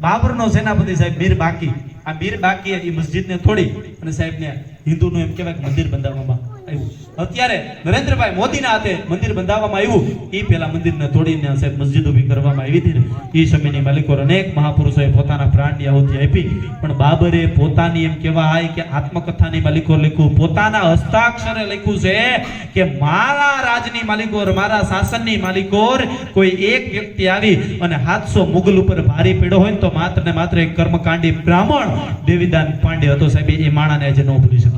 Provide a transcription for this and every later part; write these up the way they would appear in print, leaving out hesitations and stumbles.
બાબરનો સેનાપતિ સાહેબ મીર બાકી, આ મીર બાકી એ મસ્જિદને તોડી અને સાહેબને હિન્દુનું એમ કહેવાય કે મંદિર બંધાવવામાં આવ્યું. અત્યારે નરેન્દ્રભાઈ મોદીના હાથે મંદિર બંધાવવામાં આવ્યું, એ પેલા મંદિરને તોડીને સાહેબ મસ્જિદ ઊભી કરવામાં આવી હતી ને એ સમયની માલિકો અનેક મહાપુરુષોએ પોતાના પ્રાણની આહુતિ આપી. પણ બાબરે પોતાની એમ કહેવાય કે આત્મકથાની માલિકો લખ્યું, પોતાના હસ્તાક્ષરે લખ્યું છે કે મારા રાજની માલિકોર, મારા શાસનની માલિકોર કોઈ એક વ્યક્તિ આવી અને 700 મુગલ ઉપર ભારી પીડો હોય તો માત્ર ને માત્ર એક કર્મકાંડી બ્રાહ્મણ દેવીદાન પાંડે હતો સાહેબ. એ માણાને આજે ન ભૂલી શકે.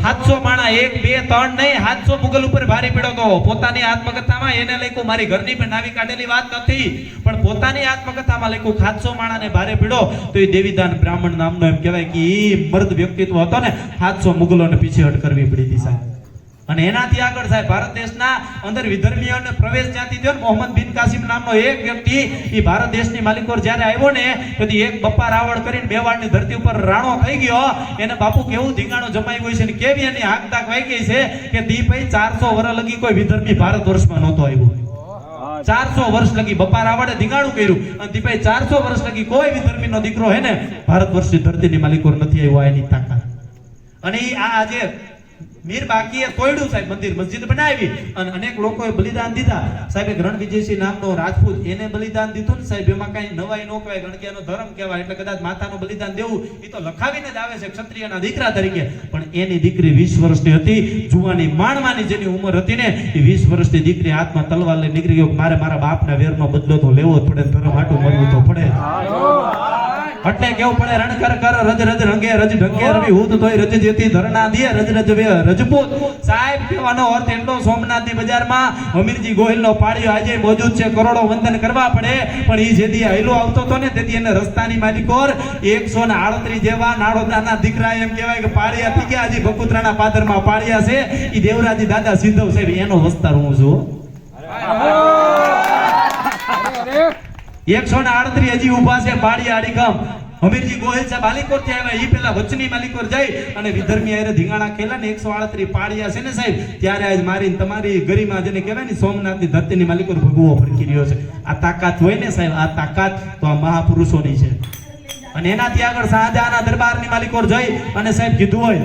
700 માણા, 1 2 3 નહીં, 700 મુગલ ઉપર ભારી પીડો તો પોતાની આત્મકથામાં એને લખ્યું. મારી ઘરની પણ નાવી કાઢેલી વાત નથી, પણ પોતાની આત્મકથામાં લખ્યું 700 માણાને ભારે પીડો તો એ દેવીદાન બ્રાહ્મણ નામનો એમ કહેવાય કે એ મર્દ વ્યક્તિત્વ હતો ને 700 મુગલોને પીછેહટ કરવી પડી હતી સાહેબ. અને એનાથી આગળ સાહેબ ભારત દેશના અંદર વિધર્મીઓને પ્રવેશ જ્યાંથી થયો ને મોહમ્મદ બિન કાસિમ નામનો એક વ્યક્તિ એ ભારત દેશની માલિકોર જ્યારે આવ્યો ને પછી એક બપ્પા રાવળ કરીને મેવાડની ધરતી ઉપર રાણો થઈ ગયો. એને બાપુ કેવું ધીંગાણો જમાઈ ગયું છે ને કેવી એની હાકદાક વાઈ ગઈ છે કે દી ભાઈ 400 વર્ષ લગી કોઈ વિધર્મી ભારત વર્ષમાં નહોતો આવ્યો. 400 વર્ષ લગી બપ્પા રાવળે ધીંગાણું કર્યું અને દી ભાઈ 400 વર્ષ લગી કોઈ વિધર્મીનો દીકરો હે ને ભારત વર્ષની ધરતીની માલિકોર નથી આવ્યો. એની તાકાત. અને આ આજે મીર બાકીએ તોડ્યું સાહેબ, મંદિર મસ્જિદ બનાવી અને અનેક લોકોએ બલિદાન દીધા સાહેબ. એક રણવિજયસિંહ નામનો રાજપૂત એને બલિદાન દીધું ને સાહેબ, એમાં કઈ નવાઈ ન કહેવાય, ગણકીયાનો ધર્મ કહેવાય. એટલે કદાચ માતાનું બલિદાન દેવું એ તો લખાવીને જ આવે છે ક્ષત્રિયના દીકરા તરીકે. પણ એની દીકરી 20 વર્ષની હતી, જુવાની માણવાની જેની ઉંમર હતી ને એ 20 વર્ષની દીકરી હાથમાં તલવાર લઈને નીકળી ગયો. મારે મારા બાપના વેરનો બદલો તો લેવો જ પડે, ધર્મ હાટું મરવું તો પડે. એટલે કેવું પડે, રણ કર કર રજ રજ રંગે રજ ઢંગે રવિ હું તોય રજ જેતી ધરણા દે રજ રજ વે રજપૂત સાહેબ. કહેવાનો અર્થ એટલો સોમનાથની બજારમાં હમીરજી ગોહિલનો પાળિયો આજે મોજૂદ છે. કરોડો વંદન કરવા પડે, પણ એ જેદી હૈલો આવતો હતો ને તેથી એને રસ્તાની માલિકોર 138 જેવા નાડોદાના દીકરા એમ કહેવાય કે પાળિયા થઈ ગયા. હજી બકુતરાના પાદરમાં પાળિયા છે. એ દેવરાજી દાદા સિંધવ સાહેબ એનો વસ્તાર હું છું. 138 હજી ઉભા છે પાળિયા અડીખમ. હમીરજી ગોહિલ સાહેબ માલિકોર થી આવ્યા, ઈ પેલા વચની માલિકોર જઈ અને વિધર્મી આરે ધીંગાણા ખેલા ને 138 પાળિયા છે ને સાહેબ. ત્યારે આજ મારી તમારી ગરિમા જેને કહેવાય ને સોમનાથની ધરતીની માલિકોર ભગવો ફરકી રહ્યો છે. આ તાકાત હોય ને સાહેબ, આ તાકાત તો આ મહાપુરુષોની છે. અને એનાથી આગળ શાહજહાંના દરબારની માલિકોર જઈ અને સાહેબ કીધું હોય,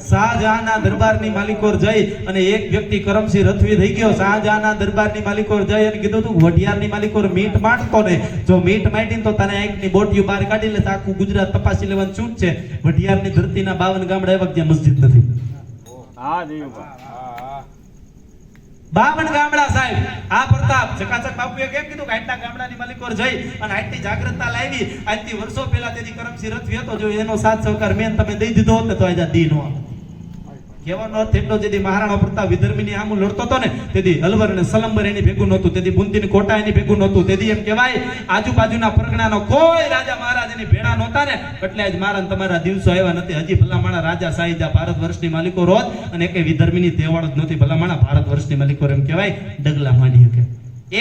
શાહજહાંના દરબારની માલિકોર જઈ અને એક વ્યક્તિ કરમસિંહ રથવી થઈ ગયો. શાહજહાંના દરબારની માલિકોર જઈ અને કીધું તું વઢિયારની માલિકોર મીટ માંડતો ને, જો મીટ માંડીને તો તને એકની બોટીઓ બહાર કાઢી લે. આખું ગુજરાત તપાસી લેવાની છૂટ છે. વઢિયારની ધરતીના 52 ગામડા એવા જ્યાં મસ્જિદ નથી. 52 ગામડા સાહેબ. આ પ્રતાપ ચકાચક બાપુએ કેમ કીધું કે આટલા ગામડાની માલિકોર જઈ અને આટલી જાગૃતતા લાવી. આજથી વર્ષો પહેલા તેથી કરમસિંહ રથવી હતો, જો એનો સાથ સહકાર મેન તમે દઈ દીધો હોત તો આજે દી નો કહેવાનો અર્થ એટલો. જેથી મહારાણા પ્રતાપ વિધર્મીની સામું લડતો હતો ને તેથી હલવર અને સલંબર એની ભેગું નહોતું, તેથી બુંદીની કોટા એની ભેગું નહોતું. તેથી એમ કહેવાય આજુબાજુના પરગણાનો કોઈ રાજા મહારાજાની ભેડા નહોતા ને એટલે આજ મારા તમારા દિવસો આવ્યા નથી. હજી ભલામણા રાજા સાહિજા ભારત વર્ષની માલિકો રોજ અને એક વિધર્મીની તેવડ જ નથી. ભલામણા ભારત વર્ષની માલિકો એમ કહેવાય ડગલા માંડી શકે.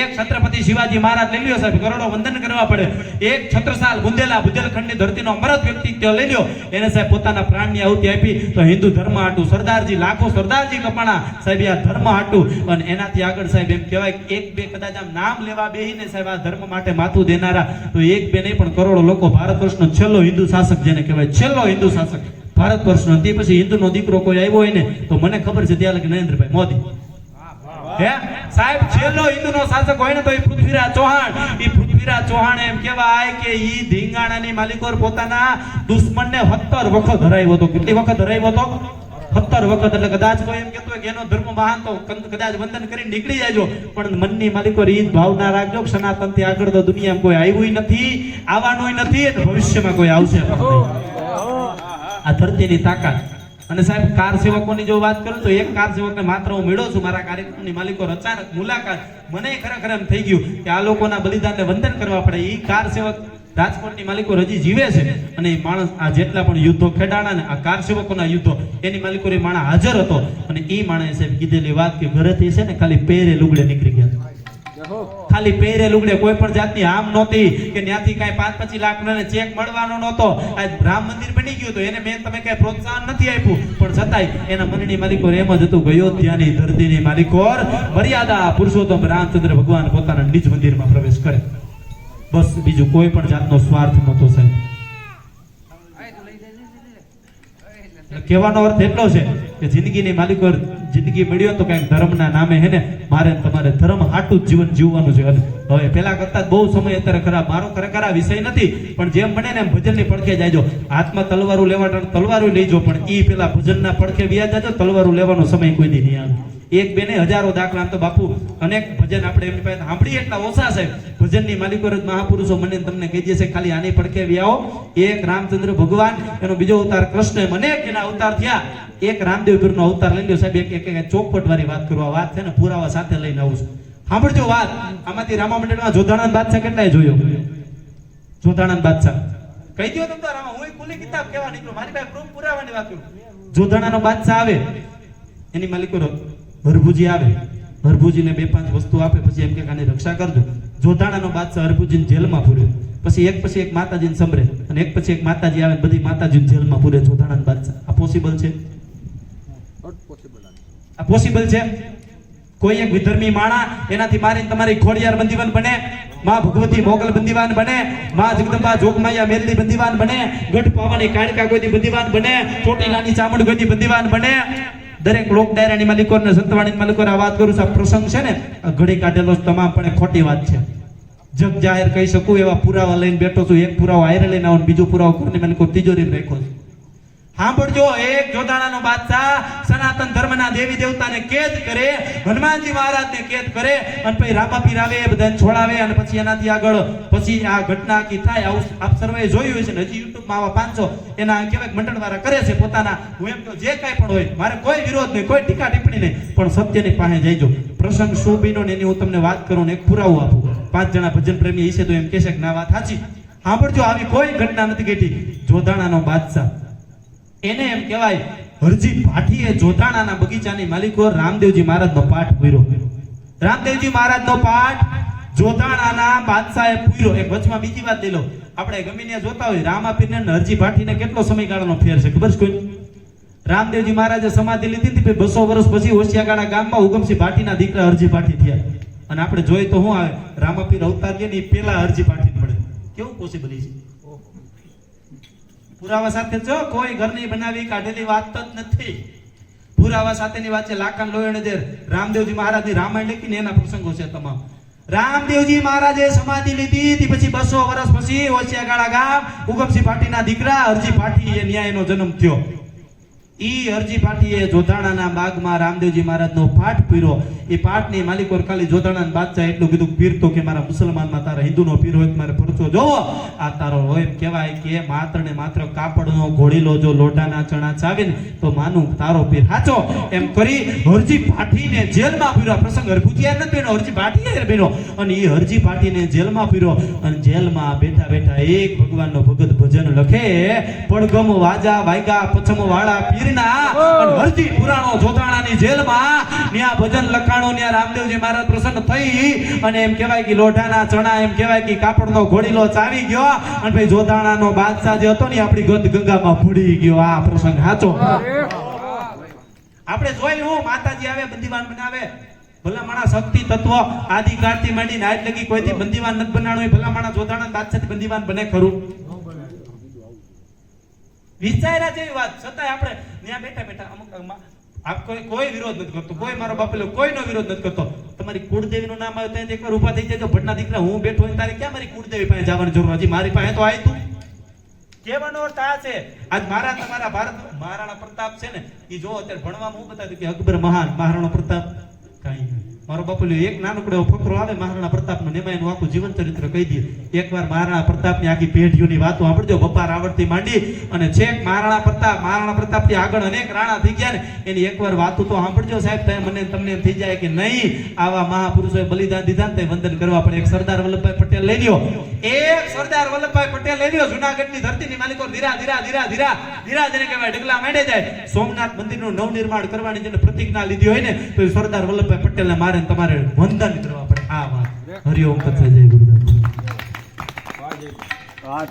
એક છત્રપતિ શિવાજી મહારાજ લઈ લ્યો સાહેબ, કરોડો વંદન કરવા પડે. એક છત્રસાલ બુંદેલખંડની ધરતીનો મરદ વ્યક્તિ લઈ લ્યો, એને સાહેબ પોતાના પ્રાણની આહુતિ આપી. તો હિન્દુ ધર્મ હાટું સરદારજી લાખો સરદારજી કપાણા સાહેબ આ ધર્મ હાટું. અને એનાથી આગળ સાહેબ એમ કહેવાય એક બે કદાચ આમ નામ લેવા બેહીને સાહેબ આ ધર્મ માટે માથું દેનારા તો એક બે નહીં પણ કરોડો લોકો. ભારત વર્ષનો છેલ્લો હિન્દુ શાસક જેને કહેવાય, છેલ્લો હિન્દુ શાસક ભારત વર્ષનો. તે પછી હિન્દુનો દીકરો કોઈ આવ્યો હોય ને તો મને ખબર છે ત્યાં લગી નરેન્દ્રભાઈ મોદી હે સાહેબ છેલ્લો હિન્દુનો શાસક હોય ને તો એ પૃથ્વીરાજ ચૌહાણ. એ પૃથ્વીરાજ ચૌહાણ એમ કહેવાય કે ઈ ધીંગાણાની માલિકોર પોતાના દુશ્મનને 17 વખત હરાવ્યો હતો. કેટલી વખત હરાવ્યો હતો? 17 વખત. એટલે કદાચ કોઈ એમ કહેતો હોય કે એનો ધર્મ મહાન તો કદાચ વંદન કરીને નીકળી જાયજો, પણ મનની માલિકોર ઈ ભાવના રાખજો. સનાતનથી આગળ તો દુનિયામાં કોઈ આવ્યું નથી, આવવાનું નથી, ભવિષ્યમાં કોઈ આવશે નહીં. આ ધરતીની તાકાત. અને સાહેબ કાર સેવકોની જો વાત કરું તો એક કાર સેવકને માત્ર હું મળ્યો છું મારા કાર્યક્રમની માલિકો અચાનક મુલાકાત. મને ખરેખર એમ થઈ ગયું કે આ લોકોના બલિદાનને વંદન કરવા પડે. એ કાર સેવક રાજકોટની માલિકો હજી જીવે છે અને એ માણસ આ જેટલા પણ યુદ્ધો ખેડાણા ને આ કાર સેવકોના યુદ્ધો એની માલિકો એ માણસ હાજર હતો. અને એ માણસે કીધેલી વાત કે ઘરેથી છે ને ખાલી પહેરે લુગડે નીકળી ગયા. ખાલી પહેરે લુગડે કોઈ પણ જાતની આમ નહોતી કે ત્યાંથી કાંઈ 5-5 લાખનો ચેક મળવાનો નહોતો. આજ રામ મંદિર બની ગયું તો એને મેં તમે કાંઈ પ્રોત્સાહન નથી આપ્યું, પણ છતાંય એના મનની માલિકોર એમ જ હતું, અયોધ્યાની ધરતીની માલિકોર મર્યાદા પુરુષોત્તમ રામચંદ્ર ભગવાન પોતાના નિજ મંદિરમાં પ્રવેશ કરે. બસ બીજું કોઈ પણ જાતનો સ્વાર્થ નહોતો સાહેબ. કહેવાનો અર્થ એટલો છે કે જિંદગીની માલિકોર જિંદગી મળ્યો તો કઈક ધર્મના નામે હે ને મારે તમારે ધર્મ હાટું જ જીવન જીવવાનું છે. હવે પેલા કરતા બહુ સમય અત્યારે ખરાબ, મારો ખરેખર આ વિષય નથી, પણ જેમ બને ને એમ ભજનની પડખે જાયજો. હાથમાં તલવારું લેવા તલવારું લઈજો, પણ ઈ પેલા ભજનના પડખે વ્યા જાજો. તલવારું લેવાનો સમય કોઈ દી નહીં આવે. એક બે ને હજારો દાખલા. તો બાપુ અનેક ભજન આપણે એમની પાસે સાંભળીએ એટલા ઓછા સાહેબ. ભજનની માલિકોર જ મહાપુરુષો મને તમને કહી દેશે ખાલી આની પડખે વ્યાઓ. એક રામચંદ્ર ભગવાન, એનો બીજો અવતાર કૃષ્ણ, મને એના અવતાર થયા. એક રામદેવ પીરનો અવતાર લઈ લ્યો સાહેબ. એક ચોખવટ વાળી વાત કરવા વાત છે ને, પુરાવા સાથે લઈને આવું છું. સાંભળજો વાત. આમાંથી રામા મંડળમાં જોધાણાના બાદશાહ કેટલાય જોયો? જોધાણાના બાદશાહ કહી દો તમે તો રામા, હું ખુલ્લી કિતાબ કહેવા નીકળું, મારી પાસે પ્રૂફ પુરાવાની વાત કરું. જોધાણાનો બાદશાહ આવે, એની માલિકોર હરભુજી આવે, હરભુજીને 2-5 વસ્તુ આપે, પછી એમ કે આની રક્ષા કરજો. જોધાણાનો બાદશાહ હરભુજીને જેલમાં પૂર્યો, પછી એક માતાજીને સંભળે, અને એક પછી એક માતાજી આવે, બધી માતાજીને જેલમાં પૂરે જોધાણાનો બાદશાહ. આ પોસિબલ છે? આ પોસિબલ છે? કોઈ એક વિધર્મી માણા એનાથી મારીને તમારી ખોડિયાર બંદીવાન બને, માં ભગવતી મોગલ બંદીવાન બને, માં જગદંબા જોગમાયા મેલની બંદીવાન બને, ગઢ પાવાની કાળકા કોઈની બંદીવાન બને, ચોટીલાની ચામુંડ કોઈની બંદીવાન બને. દરેક લોક ડાયરાની માલિકોર ને સંતવાણીની માલિકોર આ વાત કરું છું. આ પ્રસંગ છે ને, ઘડી કાઢેલો તમામ પણ ખોટી વાત છે. જગ જાહેર કહી શકું એવા પુરાવા લઈને બેઠો છું. એક પુરાવો હારે લઈને આવો, બીજો પુરાવો ઘરની માલિકોર તિજોરી રાખ્યો છે. સાંભળજો, એક જોધાણાનો બાદશાહ સનાતન ધર્મના દેવી દેવતાને કેદ કરે, હનુમાનજી મહારાજને કેદ કરે, અને પછી રામાપીર આવે એ બધાને છોડાવે, અને પછી એનાથી આગળ પછી આ ઘટના કી થાય. આવું આપ સર્વે જોયું છે ને, હજી યુટ્યુબમાં આવા 500 એના કેવાક મંડળવાળા કરે છે પોતાના. હું એમ તો જે કાંઈ પણ હોય મારે કોઈ વિરોધ નહીં, કોઈ ટીકા ટિપ્પણી નહીં, પણ સત્યની પાસે જઈજો. પ્રસંગ શું બન્યો ને એની હું તમને વાત કરું ને એક પુરાવો આપું. 5 જણા ભજન પ્રેમી હશે તો એમ કહેશે કે ના વાત સાચી. સાંભળજો, આવી કોઈ ઘટના નથી ઘટી. જોધાણાનો બાદશાહ એને એમ કહેવાય, હરજી ભાટીએ જોધાણાના બગીચાની માલિકો રામદેવજી મહારાજનો પાઠ પૂર્યો. રામદેવજી મહારાજનો પાઠ જોધાણાના બાદશાહે પૂર્યો. એક વચમાં બીજી વાત લઈ લો. આપણે ગમીને જોતા હોય રામાપીરને અને હરજી ભાટીને કેટલો સમયગાળાનો ફેર છે ખબર છે કોઈ? રામદેવજી મહારાજે સમાધિ લીધી હતી, 200 વર્ષ પછી હોશિયાગાળા ગામમાં ઉગમસિંહ ભાટીના દીકરા હરજી ભાટી થયા. અને આપણે જોઈએ તો શું આવે, રામાપીર અવતાર લે ને પેલા હરજી ભાટી મળે. કેવું પોસિબલ છે? પુરાવા સાથે જો કોઈ ઘરની બનાવી કાઢેલી વાત જ નથી. પુરાવા સાથેની વાત છે. લાખાન લોહીને જે રામદેવજી મહારાજની રામાયણ લખીને એના પ્રસંગો છે તમામ. રામદેવજી મહારાજે સમાધિ લીધી હતી, પછી 200 વર્ષ પછી હોશિયાગાળા ગામ ઉગમસિંહ ભાટીના દીકરા હરજી ભાટી એ ન્યાયનો જન્મ થયો. ઈ હરજી ભાટીએ જોધાણાના બાગમાં રામદેવજી મહારાજનો પાઠ પીરો. એ પાઠની માલિકોર ખાલી જોધાણાના બાદશાહ એટલું કીધું પીરતો કે મારા મુસલમાનમાં તારા હિન્દુનો પીર હોય મારે પરચો જોવો. આ તારો હોય એમ કહેવાય કે માત્ર ને માત્ર કાપડનો ઘોડીલો જો લોઢાના ચણા ચાવીને તો માનું તારો પીર સાચો. એમ કરી હરજી ભાટીને જેલમાં પીરો. પ્રસંગ હરભુજીયા નથી બેનો, હરજી ભાટીએ બેનો. અને એ હરજી ભાટીને જેલમાં પીરો. અને જેલમાં બેઠા બેઠા એક ભગવાનનો ભગત ભજન લખે, પડગમ વાજા વાયગા પછમ વાળા હરજી પુરાણો જોધાણાની જેલમાં ન્યા ભજન લખાણો. ન્યા રામદેવજી મહારાજ પ્રસન્ન થઈ અને એમ કહેવાય કે લોઢાના ચણા એમ કહેવાય કે કાપડનો ઘોડીલો ચાવી ગયો. અને ભાઈ જોધાણાનો બાદશાહ જે હતો ને આપણી ગંદ ગંગામાં ભૂડી ગયો. આ પ્રસંગ સાચો. આપણે જોયું માતાજી આવે બંદીવાન બનાવે. ભલા માણા શક્તિ તત્વ આદિકાળથી માંડીને આજ લગી કોઈથી બંદીવાન નથી બનાવ્યો. ભલા માણા જોધાણાના બાદશાહથી બંદીવાન બને ખરું? વિચાર્યા જેવી વાત. છતાંય આપણે ત્યાં બેઠા બેઠા અમુક કોઈ વિરોધ નથી કરતો, કોઈ મારો બાપેલો કોઈનો વિરોધ નથી કરતો. તમારી કુળદેવીનું નામ આવે ત્યાં એકવાર ઉભા થઈ જજો. ભટના દીકરા હું બેઠો હોય તારે ક્યાં મારી કુળદેવી પાસે જવાની જરૂર? હજી મારી પાસે તો આવી તું કેવાનો અર્થ આ છે. આજ મારા તમારા ભારત મહારાણા પ્રતાપ છે ને, એ જો અત્યારે ભણવામાં હું બતાવ્યું કે અકબર મહાન, મહારાણા પ્રતાપ કાંઈ મારો બાપુલ્યો એક નાનકડો ફકરો આવે મહારાણા પ્રતાપનો, એમાં એનું આખું જીવન ચરિત્ર કહી દે. એકવાર મહારાણા પ્રતાપની આખી પેઢીઓની વાતો સાંભળજો. બપા રાવળથી માંડી અને છેક મહારાણા પ્રતાપથી આગળ અનેક રાણા થઈ ગયા ને એની એકવાર વાતો તો સાંભળજો સાહેબ. મને તમને એમ થઈ જાય કે નહીં આવા મહાપુરુષોએ બલિદાન દીધા ને વંદન કરવા પડે. એક સરદાર વલ્લભભાઈ પટેલ લઈ લ્યો, એક સરદાર વલ્લભભાઈ પટેલ લઈ લ્યો. જુનાગઢની ધરતીની માલિકો ધીરા ધીરા ધીરા ધીરા ધીરા જેને કહેવાય ડગલા માંડે જાય. સોમનાથ મંદિરનું નવનિર્માણ કરવાની જેને પ્રતિજ્ઞા લીધી હોય ને તો સરદાર વલ્લભભાઈ પટેલને મારે તમારે વંદન કરવા પડે. આ વાત હરિઓમ તત્સત જય ગુરુદેવ વાહ